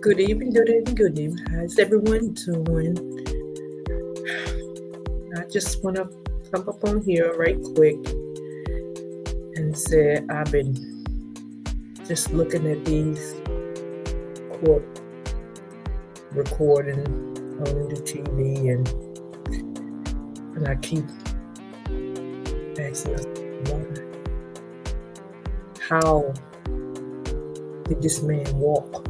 Good evening, good evening, good evening. How's everyone doing? I just want to come up on here right quick and say I've been just looking at these court recording on the TV, and I keep asking myself, how did this man walk?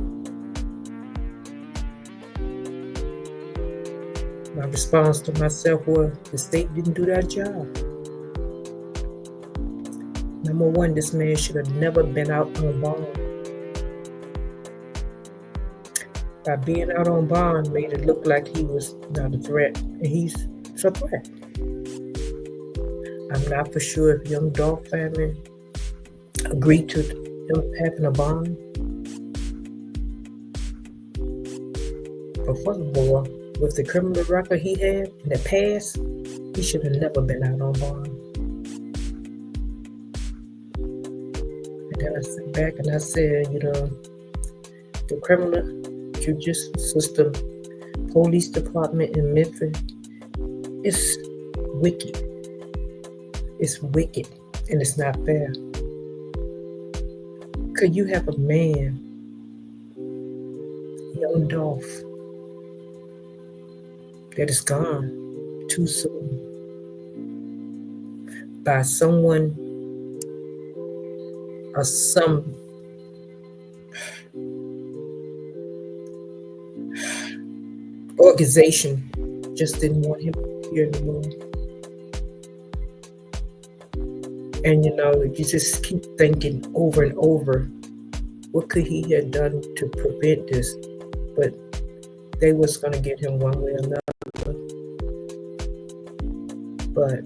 My response to myself was the state didn't do their job. Number one, this man should have never been out on bond. By being out on bond made it look like he was not a threat, and he's a threat. I'm not for sure if Young Dolph family agreed to him having a bond. But furthermore, with the criminal record he had in the past, he should have never been out on bond. And then I sat back and I said, the criminal justice system, police department in Memphis, is wicked. It's wicked, and it's not fair. Could you have a man, Young Dolph, that is gone too soon by someone or some organization just didn't want him here anymore? And you just keep thinking over and over, what could he have done to prevent this? But they was going to get him one way or another. But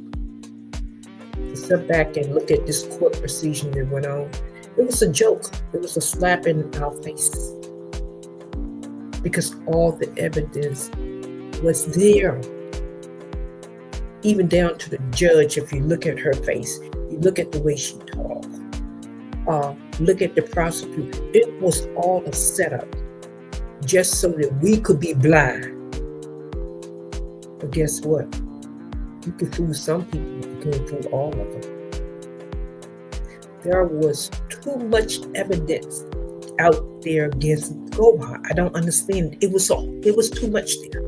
to step back and look at this court proceeding that went on, it was a joke. It was a slap in our face. Because all the evidence was there. Even down to the judge, if you look at her face, you look at the way she talked, look at the prosecutor. It was all a setup just so that we could be blind. But guess what? You can fool some people, you can't fool all of them. There was too much evidence out there against Gohan. I don't understand. It was too much there.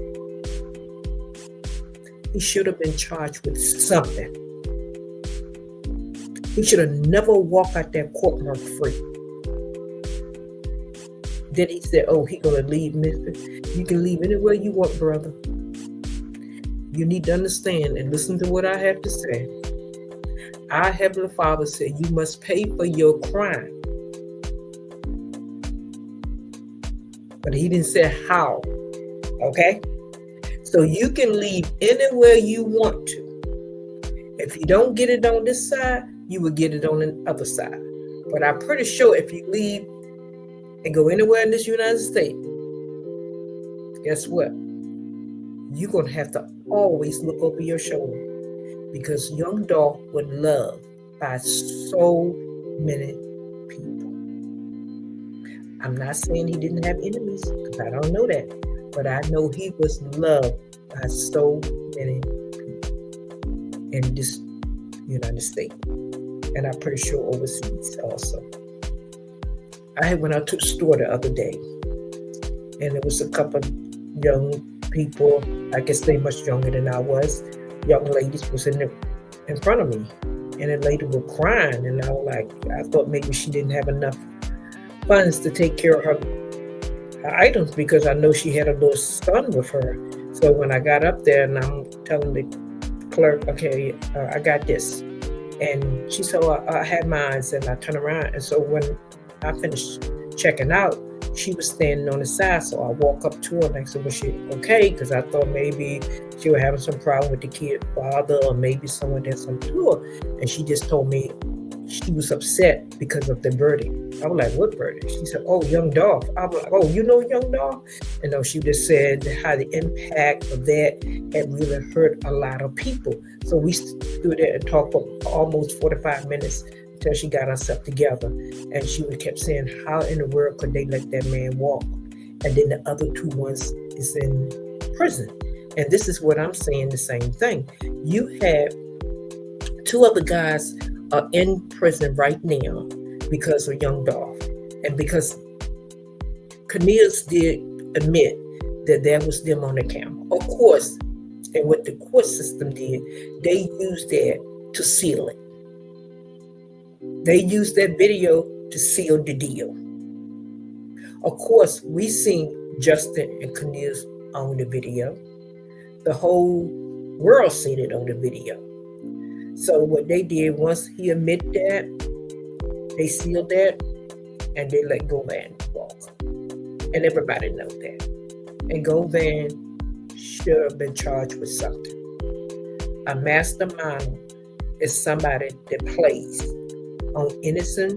He should have been charged with something. He should have never walked out that courtroom free. Then he said, he gonna leave Memphis. You can leave anywhere you want, brother. You need to understand and listen to what I have to say. Our Heavenly Father said you must pay for your crime. But he didn't say how, okay? So you can leave anywhere you want to. If you don't get it on this side, you will get it on the other side. But I'm pretty sure if you leave and go anywhere in this United States, guess what? You're going to have to always look over your shoulder, because Young Dolph was loved by so many people. I'm not saying he didn't have enemies, because I don't know that. But I know he was loved by so many people in this United States. And I'm pretty sure overseas also. I went out to the store the other day, and there was a couple of young people, I guess they much younger than I was, young ladies was in front of me. And the lady was crying, and I was like, I thought maybe she didn't have enough funds to take care of her items, because I know she had a little son with her. So when I got up there and I'm telling the clerk, okay, I got this. And she said, I had mine, and I turned around. And so when I finished checking out, she was standing on the side. So I walked up to her and I said, was she okay? Because I thought maybe she was having some problem with the kid's father, or maybe someone did something to her. And she just told me she was upset because of the verdict. I was like, what verdict? She said, Young Dolph. I was like, you know Young Dolph? And no, she just said how the impact of that had really hurt a lot of people. So we stood there and talked for almost 45 minutes until she got herself together. And she kept saying, how in the world could they let that man walk? and then the other 2 ones is in prison. And this is what I'm saying, the same thing. You have 2 other guys are in prison right now because of Young Dolph, and because Cornelius did admit that was them on the camera. Of course, and what the court system did, they used that to seal it. They used that video to seal the deal. Of course, we seen Justin and Cornelius on the video. The whole world seen it on the video. So what they did, once he admitted that, they sealed that, and they let Govan walk. And everybody knows that. And Govan should have been charged with something. A mastermind is somebody that plays on innocent,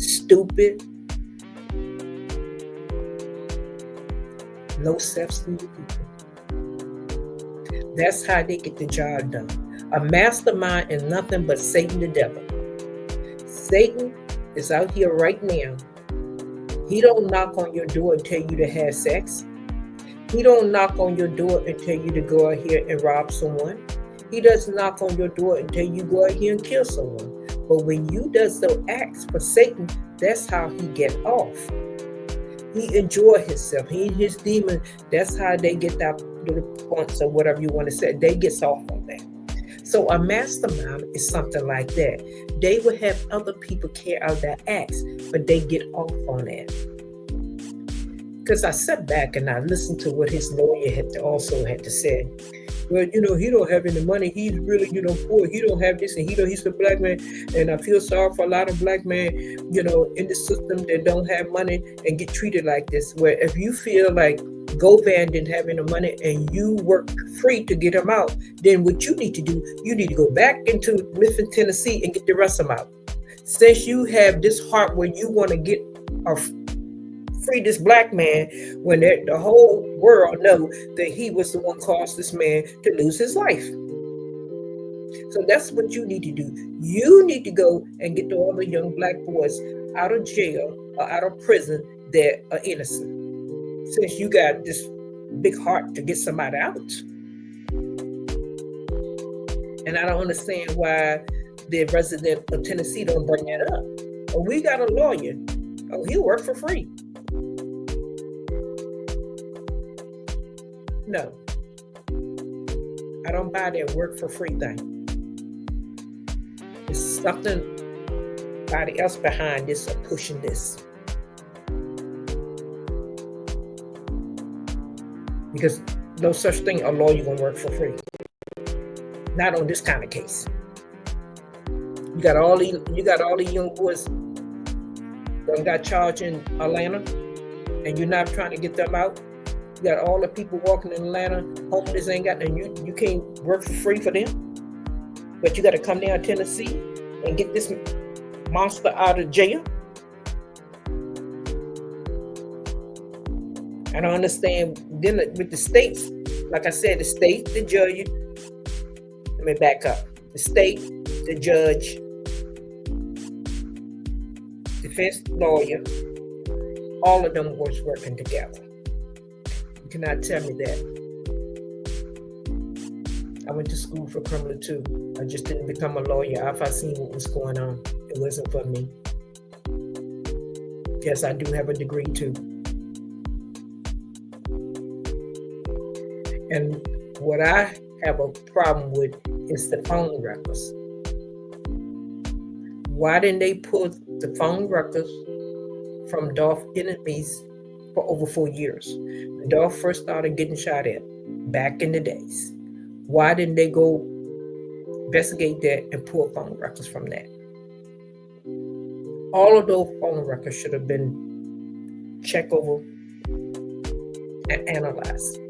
stupid, low self-esteem people. That's how they get the job done. A mastermind is nothing but Satan the devil. Satan is out here right now. He don't knock on your door and tell you to have sex. He don't knock on your door and tell you to go out here and rob someone. He doesn't knock on your door and tell you go out here and kill someone. But when you does those acts for Satan, that's how he get off. He enjoy himself. He and his demon, that's how they get that little points or whatever you want to say. They get off on that. So a mastermind is something like that. They will have other people carry out their acts, but they get off on that. Because I sat back and I listened to what his lawyer had to say. Well, he don't have any money. He's really, poor. He don't have this, and he's a black man. And I feel sorry for a lot of black men, in the system that don't have money and get treated like this. Where if you feel like Govan didn't have any money and you work free to get him out, then what you need to do, you need to go back into Memphis, Tennessee and get the rest of them out. Since you have this heart where you want to get free this black man, when the whole world know that he was the one caused this man to lose his life. So that's what you need to do. You need to go and get all the young black boys out of jail or out of prison that are innocent. Since you got this big heart to get somebody out. And I don't understand why the resident of Tennessee don't bring that up. Oh, we got a lawyer. Oh, he'll work for free. No, I don't buy that work for free thing. There's somebody else behind this or pushing this. Because no such thing a lawyer gonna work for free. Not on this kind of case. You got all these young boys that got charged in Atlanta, and you're not trying to get them out. You got all the people walking in Atlanta, homeless, ain't got, and you can't work for free for them. But you got to come down to Tennessee and get this monster out of jail. I don't understand. Then with the states, like I said, the state, the judge. Let me back up. The state, the judge, defense lawyer, all of them was working together. Cannot tell me that. I went to school for criminal too. I just didn't become a lawyer after I seen what was going on. It wasn't for me. Yes, I do have a degree too. And what I have a problem with is the phone records. Why didn't they pull the phone records from Dolph enemies for over 4 years? When Dolph first started getting shot at back in the days, why didn't they go investigate that and pull phone records from that? All of those phone records should have been checked over and analyzed.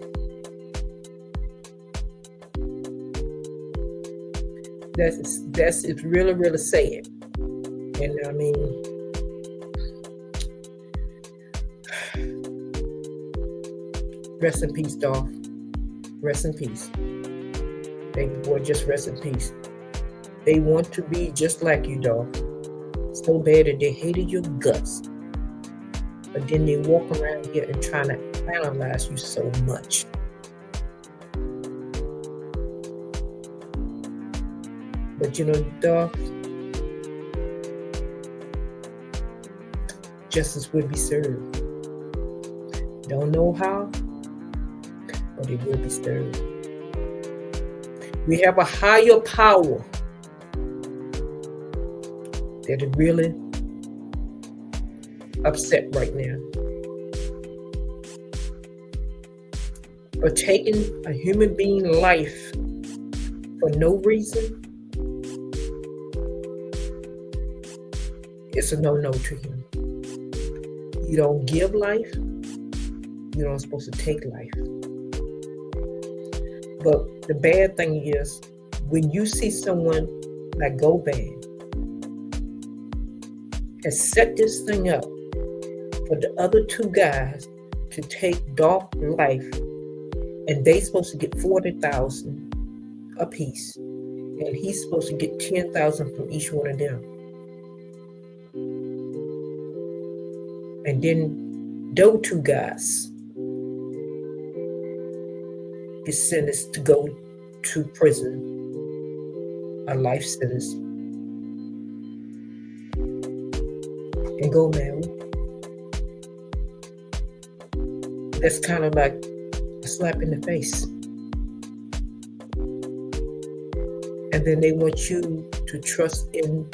It's really, really sad. And I mean, rest in peace, Dolph. Rest in peace. Baby boy, just rest in peace. They want to be just like you, Dolph. So bad that they hated your guts. But then they walk around here and trying to analyze you so much. But Dolph, justice will be served. Don't know how, but it will be served. We have a higher power that is really upset right now for taking a human being life for no reason. It's a no-no to him. You don't give life. You're not supposed to take life. But the bad thing is, when you see someone like Govan has set this thing up for the other two guys to take Dolph's life, and they supposed to get $40,000 apiece, and he's supposed to get $10,000 from each one of them. And then those two guys get sentenced to go to prison, a life sentence, and go marry. That's kind of like a slap in the face. And then they want you to trust in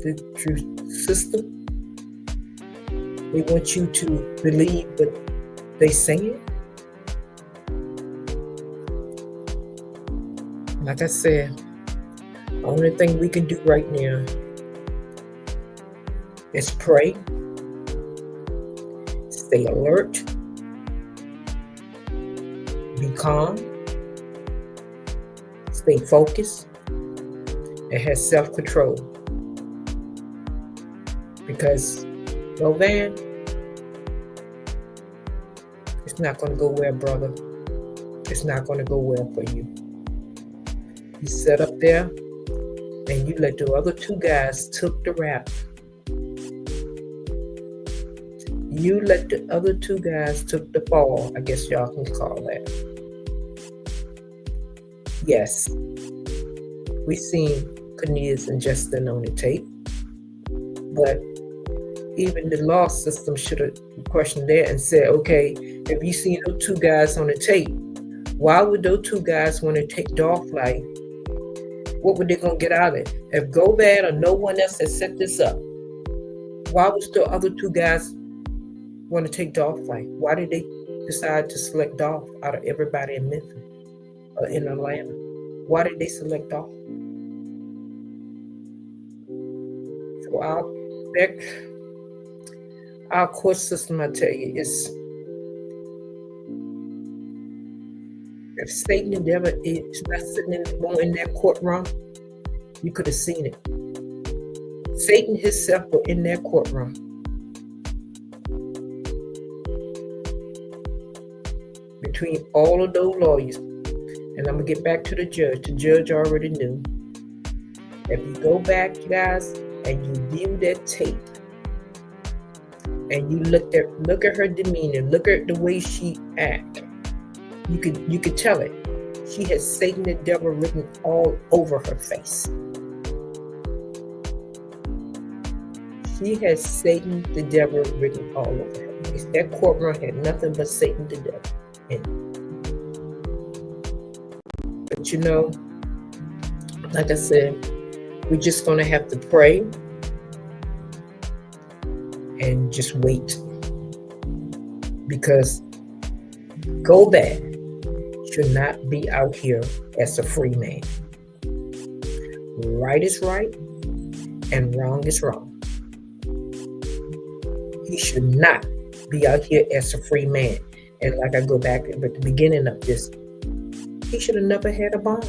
the truth system. They want you to believe what they saying. Like I said, the only thing we can do right now is pray, stay alert, be calm, stay focused, and have self-control. Because Govan, it's not going to go well, brother. It's not going to go well for you. You sat up there and you let the other two guys took the rap. You let the other two guys took the fall, I guess y'all can call that. Yes, we seen Cornelius and Justin on the tape, but even the law system should have questioned that and said, okay, if you seen those two guys on the tape, why would those two guys want to take Dolph's life? What were they going to get out of it? If Govan or no one else had set this up, why would the other two guys want to take Dolph's life? Why did they decide to select Dolph out of everybody in Memphis or in Atlanta? Why did they select Dolph? So our court system, I tell you, is, if Satan and devil is not sitting in that courtroom, you could have seen it. Satan himself was in that courtroom. Between all of those lawyers, and I'm going to get back to the judge. The judge already knew. If you go back, guys, and you view that tape, and you look at her demeanor, look at the way she act, you could tell it. She has Satan the devil written all over her face. She has Satan the devil written all over her face. That courtroom had nothing but Satan the devil in it. But like I said, we're just going to have to pray and just wait. Because Govan should not be out here as a free man. Right is right and wrong is wrong. He should not be out here as a free man. And like I go back at the beginning of this, he should have never had a bond.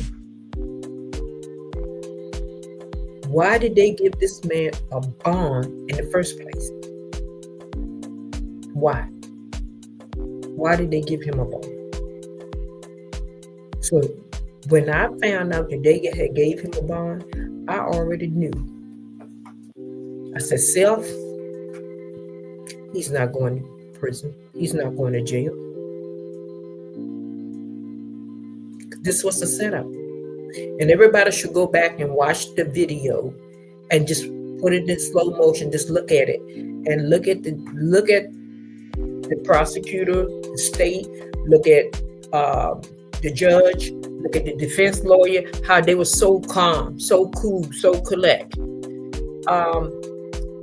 Why did they give this man a bond in the first place? Why? Why did they give him a bond? So when I found out that they had gave him a bond, I already knew. I said, Self, He's not going to prison. He's not going to jail. This was the setup. And everybody should go back and watch the video and just put it in slow motion. Just look at it and look at the prosecutor, the state, look at the judge, look at the defense lawyer, how they were so calm, so cool, so collect.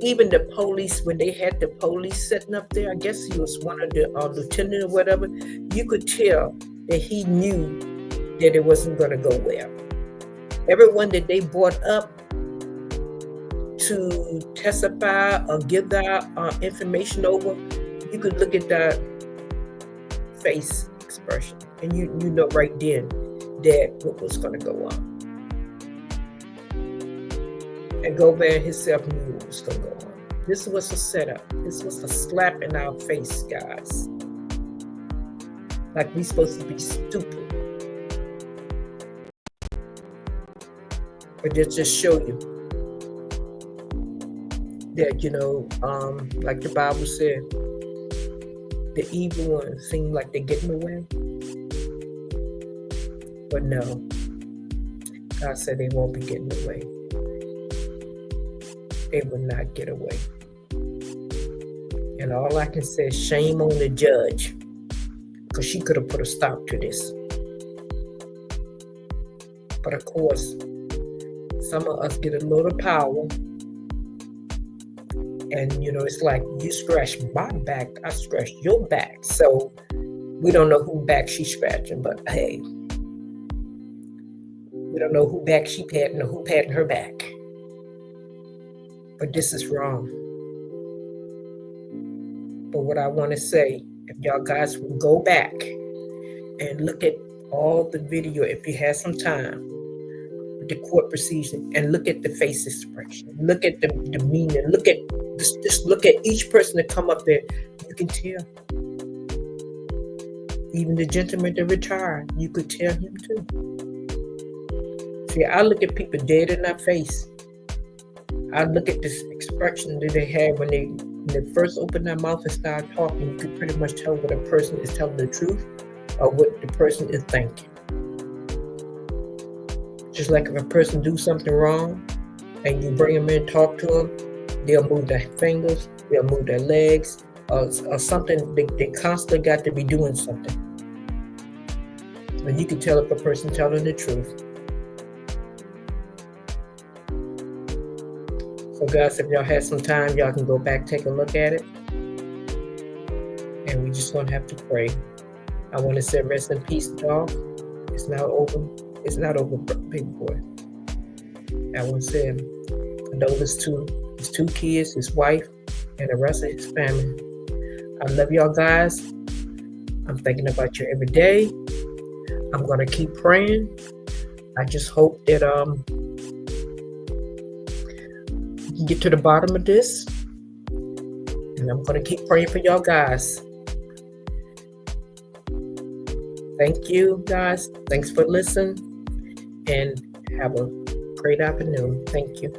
Even the police, when they had the police sitting up there, I guess he was one of the lieutenant or whatever, you could tell that he knew that it wasn't going to go well. Everyone that they brought up to testify or give their information over, you could look at that face expression and you know right then that what was going to go on. And Gobert himself knew what was going to go on. This was a setup. This was a slap in our face, guys. Like we supposed to be stupid. But just show you that, like the Bible said, the evil ones seem like they're getting away. But no, God said they won't be getting away. They will not get away. And all I can say is shame on the judge, because she could have put a stop to this. But of course, some of us get a little power, and it's like you scratch my back, I scratch your back. So we don't know who back she's scratching, but hey, we don't know who back she patting or who patting her back. But this is wrong. But what I want to say, if y'all guys will go back and look at all the video, if you have some time, the court procedure, and look at the face expression, look at the demeanor, just look at each person that come up there, you can tell. Even the gentleman that retired, you could tell him too. See, I look at people dead in their face. I look at this expression that they have when they first open their mouth and start talking. You could pretty much tell what a person is telling the truth or what the person is thinking. Just like if a person do something wrong and you bring them in and talk to them, they'll move their fingers, they'll move their legs, or something. They constantly got to be doing something. And you can tell if a person telling the truth. So guys, if y'all have some time, y'all can go back, take a look at it. And we just gonna have to pray. I want to say rest in peace, Dolph. It's not over. It's not over, big boy. I want to say condolences to his 2 kids, his wife, and the rest of his family. I love y'all guys. I'm thinking about you every day. I'm gonna keep praying. I just hope that we can get to the bottom of this. And I'm gonna keep praying for y'all guys. Thank you guys. Thanks for listening. And have a great afternoon. Thank you.